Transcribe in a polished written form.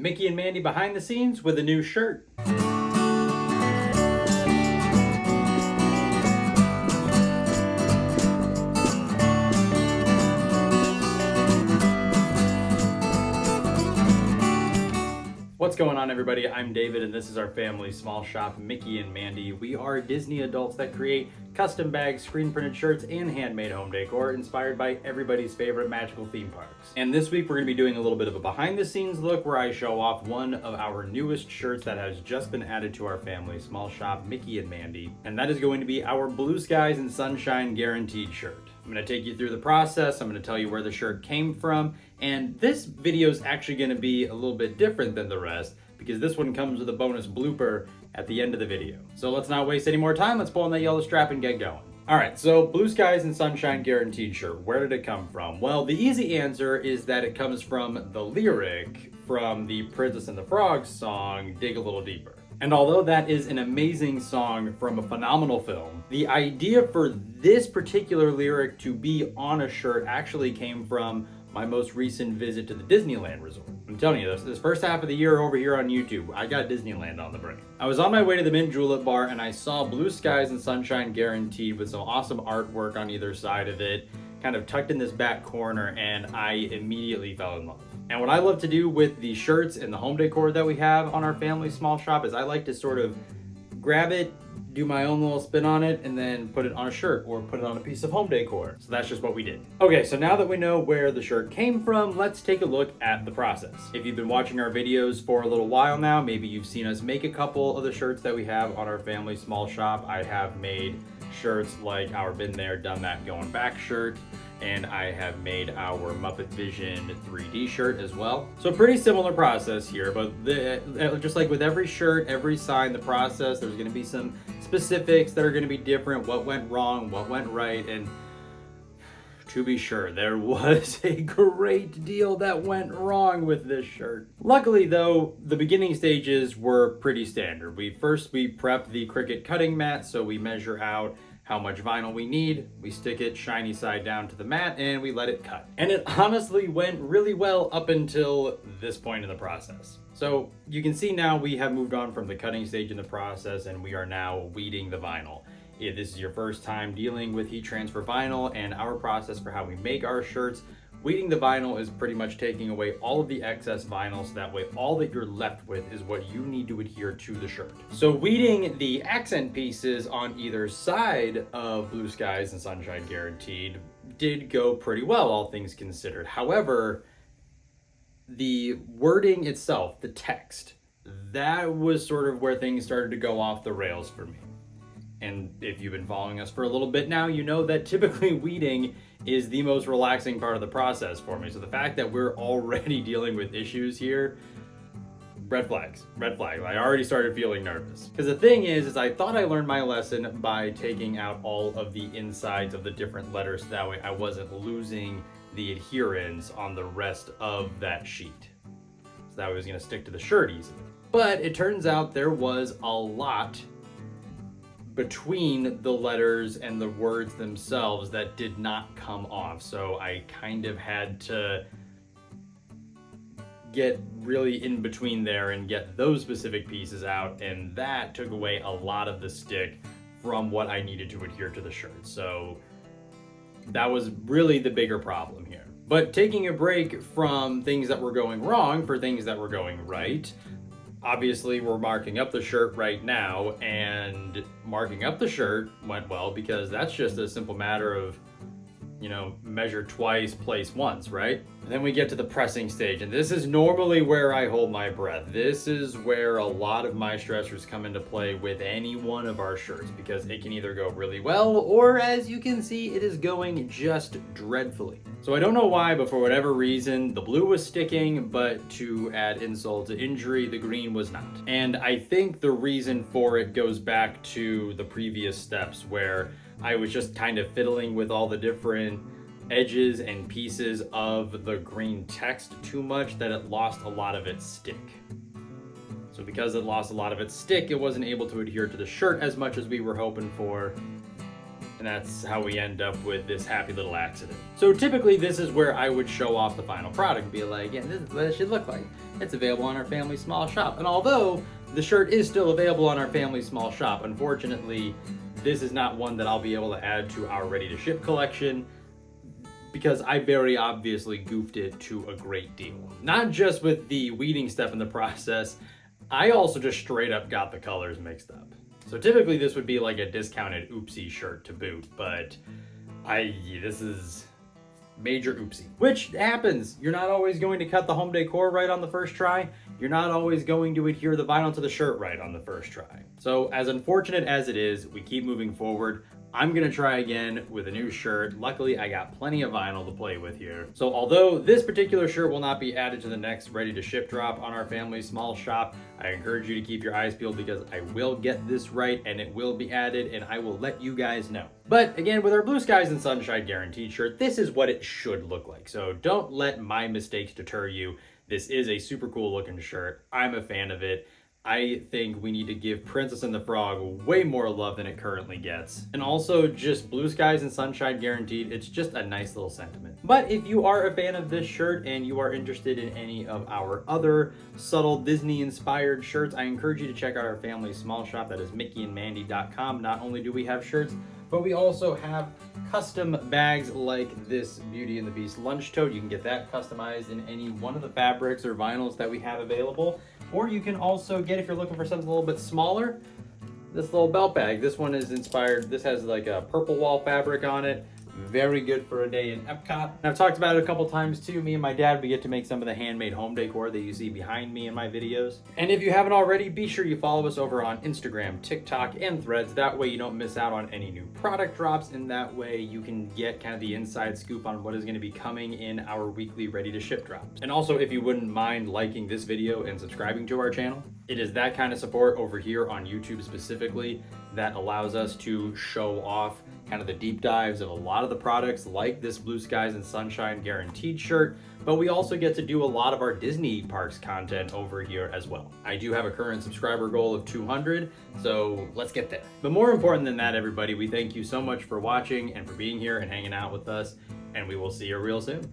Mickey and Mandy behind the scenes with a new shirt. What's going on, everybody? I'm David, and this is our family small shop, Mickey and Mandy. We are Disney adults that create custom bags, screen printed shirts, and handmade home decor inspired by everybody's favorite magical theme parks. And this week we're going to be doing a little bit of a behind the scenes look where I show off one of our newest shirts that has just been added to our family small shop, Mickey and Mandy. And that is going to be our Blue Skies and Sunshine Guaranteed shirt. I'm going to take you through the process. I'm going to tell you where the shirt came from. And this video is actually going to be a little bit different than the rest because this one comes with a bonus blooper at the end of the video. So let's not waste any more time. Let's pull on that yellow strap and get going. All right, so Blue Skies and Sunshine Guaranteed shirt. Where did it come from? Well, the easy answer is that it comes from the lyric from the Princess and the Frog song, Dig a Little Deeper. And although that is an amazing song from a phenomenal film, the idea for this particular lyric to be on a shirt actually came from my most recent visit to the Disneyland resort. I'm telling you, this first half of the year over here on YouTube, I got Disneyland on the brain. I was on my way to the Mint Julep bar and I saw Blue Skies and Sunshine Guaranteed with some awesome artwork on either side of it, kind of tucked in this back corner, and I immediately fell in love. And what I love to do with the shirts and the home decor that we have on our family small shop is I like to sort of grab it, do my own little spin on it, and then put it on a shirt or put it on a piece of home decor. So that's just what we did. Okay, so now that we know where the shirt came from, let's take a look at the process. If you've been watching our videos for a little while now, maybe you've seen us make a couple of the shirts that we have on our family small shop. I have made shirts like our Been There, Done That, Going Back shirt, and I have made our Muppet Vision 3D shirt as well. So pretty similar process here, but just like with every shirt, every sign, the process, there's gonna be some specifics that are gonna be different, what went wrong, what went right, and to be sure, there was a great deal that went wrong with this shirt. Luckily though, the beginning stages were pretty standard. We prep the Cricut cutting mat, so we measure out how much vinyl we need, we stick it shiny side down to the mat, and we let it cut. And it honestly went really well up until this point in the process. So you can see now we have moved on from the cutting stage in the process and we are now weeding the vinyl. If this is your first time dealing with heat transfer vinyl and our process for how we make our shirts, weeding the vinyl is pretty much taking away all of the excess vinyl so that way all that you're left with is what you need to adhere to the shirt. So weeding the accent pieces on either side of Blue Skies and Sunshine Guaranteed did go pretty well, all things considered. However, the wording itself, the text, that was sort of where things started to go off the rails for me. And if you've been following us for a little bit now, you know that typically weeding is the most relaxing part of the process for me. So the fact that we're already dealing with issues here, red flags. I already started feeling nervous. Because the thing is I thought I learned my lesson by taking out all of the insides of the different letters so that way I wasn't losing the adherence on the rest of that sheet. So that way I was gonna stick to the shirt easily. But it turns out there was a lot between the letters and the words themselves that did not come off. So I kind of had to get really in between there and get those specific pieces out, and that took away a lot of the stick from what I needed to adhere to the shirt. So that was really the bigger problem here. But taking a break from things that were going wrong for things that were going right, obviously we're marking up the shirt right now, and marking up the shirt went well because that's just a simple matter of, measure twice, place once, right? And then we get to the pressing stage, and this is normally where I hold my breath. This is where a lot of my stressors come into play with any one of our shirts because it can either go really well or, as you can see, it is going just dreadfully. So I don't know why, but for whatever reason, the blue was sticking, but to add insult to injury, the green was not. And I think the reason for it goes back to the previous steps where I was just kind of fiddling with all the different edges and pieces of the green text too much that it lost a lot of its stick. So because it lost a lot of its stick, it wasn't able to adhere to the shirt as much as we were hoping for. And that's how we end up with this happy little accident. So typically this is where I would show off the final product and be like, yeah, this is what it should look like. it's available on our Family Small Shop. And although the shirt is still available on our Family Small Shop, unfortunately, this is not one that I'll be able to add to our ready to ship collection because I very obviously goofed it to a great deal. Not just with the weeding step in the process, I also just straight up got the colors mixed up. So typically this would be like a discounted oopsie shirt to boot, but this is major oopsie. Which happens. You're not always going to cut the home decor right on the first try. You're not always going to adhere the vinyl to the shirt right on the first try. So as unfortunate as it is, we keep moving forward. I'm gonna try again with a new shirt. Luckily, I got plenty of vinyl to play with here. So although this particular shirt will not be added to the next ready to ship drop on our Family Small Shop, I encourage you to keep your eyes peeled because I will get this right and it will be added and I will let you guys know. But again, with our Blue Skies and Sunshine Guaranteed shirt, this is what it should look like. So don't let my mistakes deter you. This is a super cool looking shirt. I'm a fan of it. I think we need to give Princess and the Frog way more love than it currently gets. And also just Blue Skies and Sunshine Guaranteed, it's just a nice little sentiment. But if you are a fan of this shirt and you are interested in any of our other subtle Disney inspired shirts, I encourage you to check out our Family Small Shop. That is mickeyandmandy.com. Not only do we have shirts, but we also have custom bags like this Beauty and the Beast lunch tote. You can get that customized in any one of the fabrics or vinyls that we have available. Or you can also get, if you're looking for something a little bit smaller, this little belt bag. This one is inspired, this has like a purple wall fabric on it. Very good for a day in Epcot. And I've talked about it a couple times too. Me and my dad, we get to make some of the handmade home decor that you see behind me in my videos. And if you haven't already, be sure you follow us over on Instagram, TikTok, and Threads. That way you don't miss out on any new product drops, and that way you can get kind of the inside scoop on what is going to be coming in our weekly ready to ship drops. And also, if you wouldn't mind liking this video and subscribing to our channel, it is that kind of support over here on YouTube specifically that allows us to show off kind of the deep dives of a lot of the products like this Blue Skies and Sunshine Guaranteed shirt, but we also get to do a lot of our Disney parks content over here as well. I do have a current subscriber goal of 200, so let's get there. But more important than that, everybody, we thank you so much for watching and for being here and hanging out with us, and we will see you real soon.